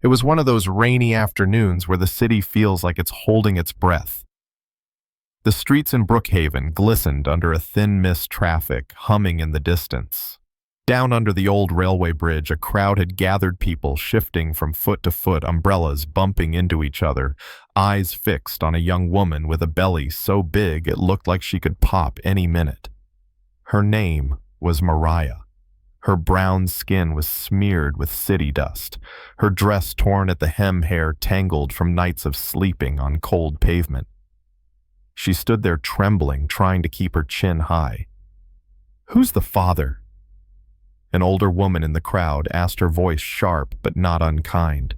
It was one of those rainy afternoons where the city feels like it's holding its breath. The streets in Brookhaven glistened under a thin mist, traffic humming in the distance. Down under the old railway bridge, a crowd had gathered, people shifting from foot to foot, umbrellas bumping into each other, eyes fixed on a young woman with a belly so big it looked like she could pop any minute. Her name was Mariah. Her brown skin was smeared with city dust, her dress torn at the hem, hair tangled from nights of sleeping on cold pavement. She stood there trembling, trying to keep her chin high. "Who's the father?" An older woman in the crowd asked, her voice sharp but not unkind.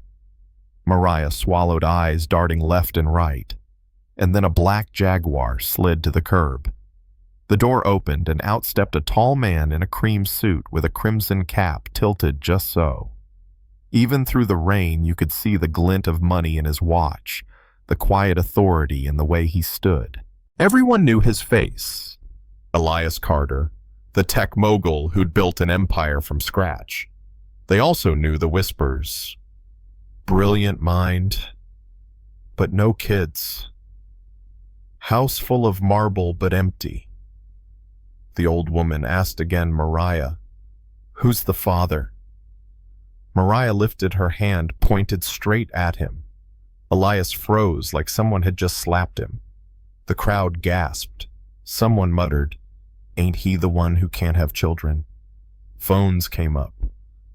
Mariah swallowed, eyes darting left and right, and then a black Jaguar slid to the curb. The door opened and out stepped a tall man in a cream suit with a crimson cap tilted just so. Even through the rain you could see the glint of money in his watch, the quiet authority in the way he stood. Everyone knew his face. Elias Carter, the tech mogul who'd built an empire from scratch. They also knew the whispers. Brilliant mind, but no kids. House full of marble but empty. The old woman asked again, "Mariah, who's the father?" Mariah lifted her hand, pointed straight at him. Elias froze like someone had just slapped him. The crowd gasped. Someone muttered, "Ain't he the one who can't have children?" Phones came up.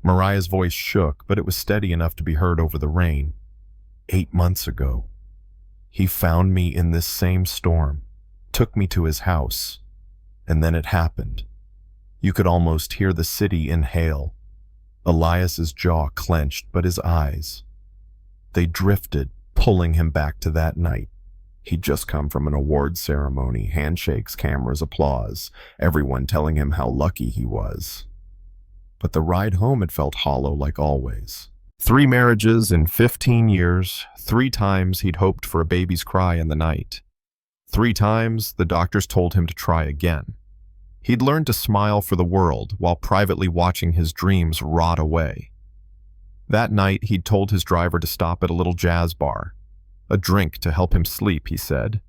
Mariah's voice shook, but it was steady enough to be heard over the rain. 8 months ago. He found me in this same storm, took me to his house. And then it happened. You could almost hear the city inhale. Elias's jaw clenched, but his eyes, they drifted, pulling him back to that night. He'd just come from an award ceremony, handshakes, cameras, applause, everyone telling him how lucky he was. But the ride home had felt hollow like always. 3 marriages in 15 years, 3 times he'd hoped for a baby's cry in the night. 3 times, the doctors told him to try again. He'd learned to smile for the world while privately watching his dreams rot away. That night, he'd told his driver to stop at a little jazz bar. A drink to help him sleep, he said.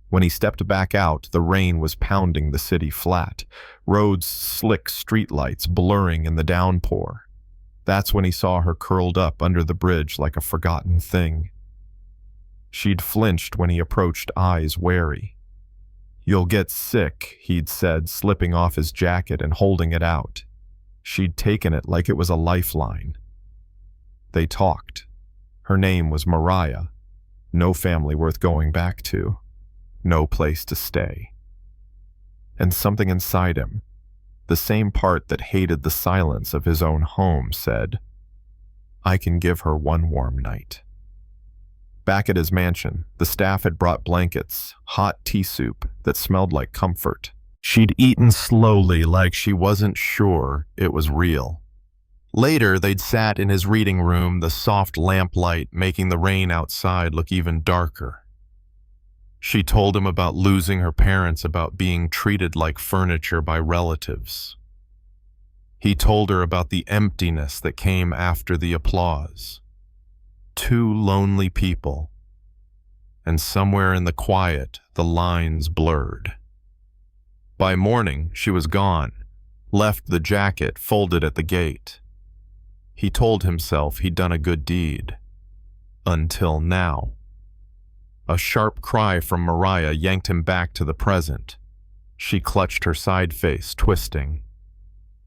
When he stepped back out, the rain was pounding the city flat, roads slick, streetlights blurring in the downpour. That's when he saw her curled up under the bridge like a forgotten thing. She'd flinched when he approached, eyes wary. "You'll get sick," he'd said, slipping off his jacket and holding it out. She'd taken it like it was a lifeline. They talked. Her name was Mariah. No family worth going back to. No place to stay. And something inside him, the same part that hated the silence of his own home, said, "I can give her one warm night." Back at his mansion, the staff had brought blankets, hot tea soup that smelled like comfort. She'd eaten slowly like she wasn't sure it was real. Later, they'd sat in his reading room, the soft lamplight making the rain outside look even darker. She told him about losing her parents, about being treated like furniture by relatives. He told her about the emptiness that came after the applause. 2 lonely people, and somewhere in the quiet, the lines blurred. By morning, she was gone, left the jacket folded at the gate. He told himself he'd done a good deed. Until now. A sharp cry from Mariah yanked him back to the present. She clutched her side face, twisting.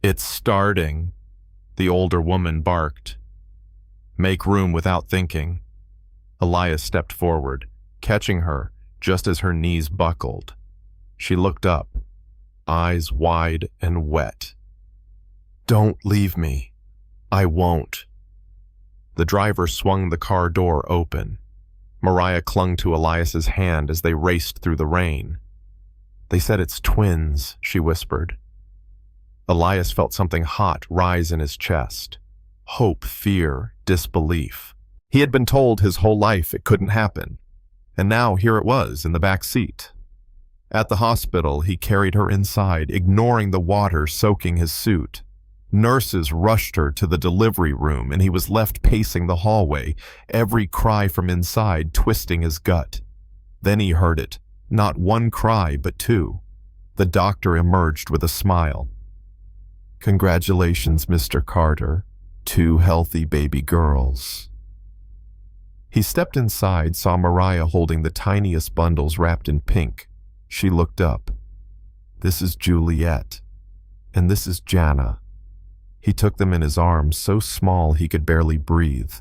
"It's starting," the older woman barked. "Make room without thinking." Elias stepped forward, catching her just as her knees buckled. She looked up, eyes wide and wet. "Don't leave me. I won't." The driver swung the car door open. Mariah clung to Elias's hand as they raced through the rain. "They said it's twins," she whispered. Elias felt something hot rise in his chest. Hope, fear, disbelief. He had been told his whole life it couldn't happen. And now here it was in the back seat. At the hospital, he carried her inside, ignoring the water soaking his suit. Nurses rushed her to the delivery room, and he was left pacing the hallway, every cry from inside twisting his gut. Then he heard it. Not one cry, but two. The doctor emerged with a smile. "Congratulations, Mr. Carter. 2 healthy baby girls." He stepped inside, saw Mariah holding the tiniest bundles wrapped in pink. She looked up. "This is Juliet, and this is Jana." He took them in his arms, so small he could barely breathe.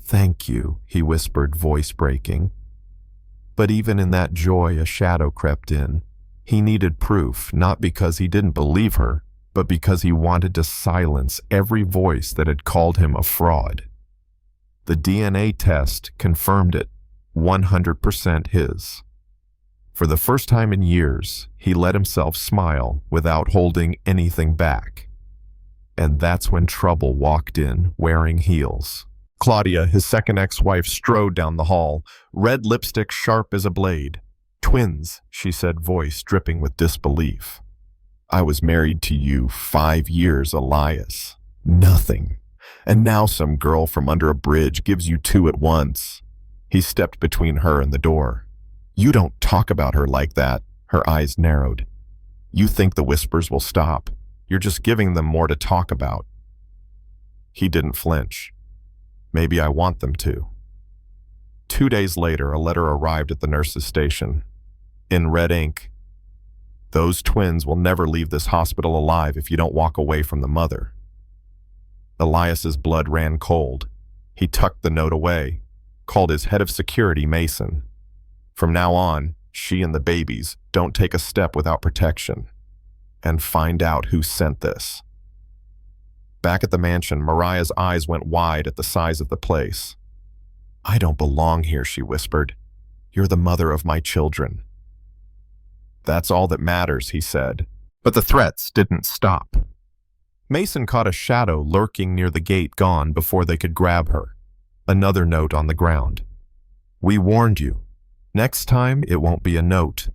"Thank you," he whispered, voice breaking. But even in that joy, a shadow crept in. He needed proof, not because he didn't believe her, but because he wanted to silence every voice that had called him a fraud. The DNA test confirmed it, 100% his. For the first time in years, he let himself smile without holding anything back. And that's when trouble walked in, wearing heels. Claudia, his second ex-wife, strode down the hall, red lipstick sharp as a blade. "Twins," she said, voice dripping with disbelief. "I was married to you 5 years, Elias. Nothing. And now some girl from under a bridge gives you 2 at once." He stepped between her and the door. "You don't talk about her like that." Her eyes narrowed. "You think the whispers will stop. You're just giving them more to talk about." He didn't flinch. "Maybe I want them to." 2 days later, a letter arrived at the nurse's station. In red ink, "Those twins will never leave this hospital alive if you don't walk away from the mother." Elias's blood ran cold. He tucked the note away, called his head of security, Mason. "From now on, she and the babies don't take a step without protection. And find out who sent this." Back at the mansion, Mariah's eyes went wide at the size of the place. "I don't belong here," she whispered. "You're the mother of my children." "That's all that matters," he said. But the threats didn't stop. Mason caught a shadow lurking near the gate, gone before they could grab her. Another note on the ground. "We warned you. Next time, it won't be a note."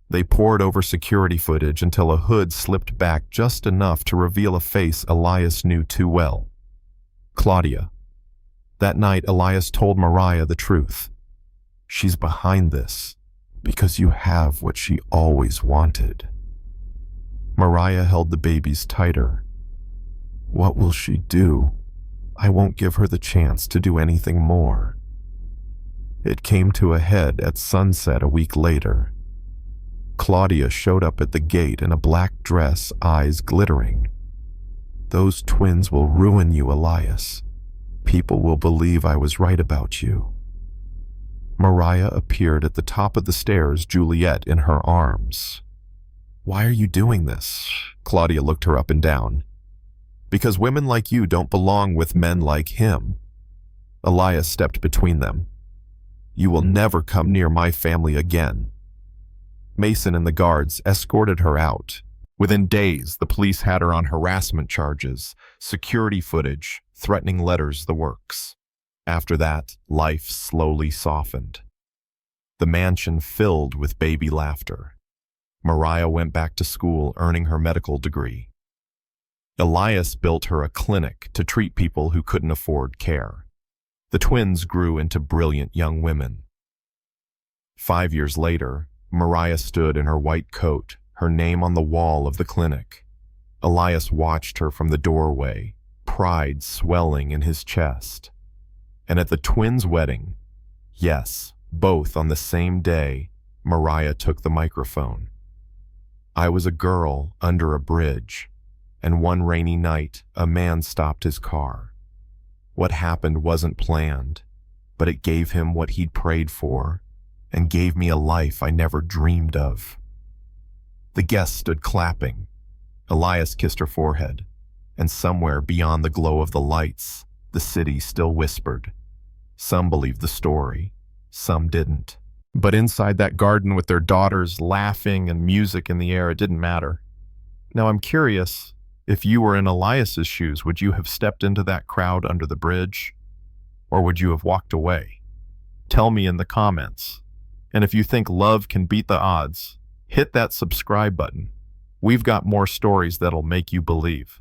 They pored over security footage until a hood slipped back just enough to reveal a face Elias knew too well. Claudia. That night, Elias told Mariah the truth. "She's behind this because you have what she always wanted." Mariah held the babies tighter. "What will she do? I won't give her the chance to do anything more." It came to a head at sunset a week later. Claudia showed up at the gate in a black dress, eyes glittering. "Those twins will ruin you, Elias. People will believe I was right about you." Mariah appeared at the top of the stairs, Juliet in her arms. "Why are you doing this?" Claudia looked her up and down. "Because women like you don't belong with men like him." Elias stepped between them. "You will never come near my family again." Mason and the guards escorted her out. Within days, the police had her on harassment charges, security footage, threatening letters, the works. After that, life slowly softened. The mansion filled with baby laughter. Mariah went back to school, earning her medical degree. Elias built her a clinic to treat people who couldn't afford care. The twins grew into brilliant young women. 5 years later, Mariah stood in her white coat, her name on the wall of the clinic. Elias watched her from the doorway, pride swelling in his chest. And at the twins' wedding, yes, both on the same day, Mariah took the microphone. "I was a girl under a bridge, and one rainy night, a man stopped his car. What happened wasn't planned, but it gave him what he'd prayed for, and gave me a life I never dreamed of." The guests stood clapping. Elias kissed her forehead, and somewhere beyond the glow of the lights, the city still whispered. Some believed the story, some didn't. But inside that garden with their daughters laughing and music in the air, it didn't matter. Now I'm curious, if you were in Elias's shoes, would you have stepped into that crowd under the bridge? Or would you have walked away? Tell me in the comments. And if you think love can beat the odds, hit that subscribe button. We've got more stories that'll make you believe.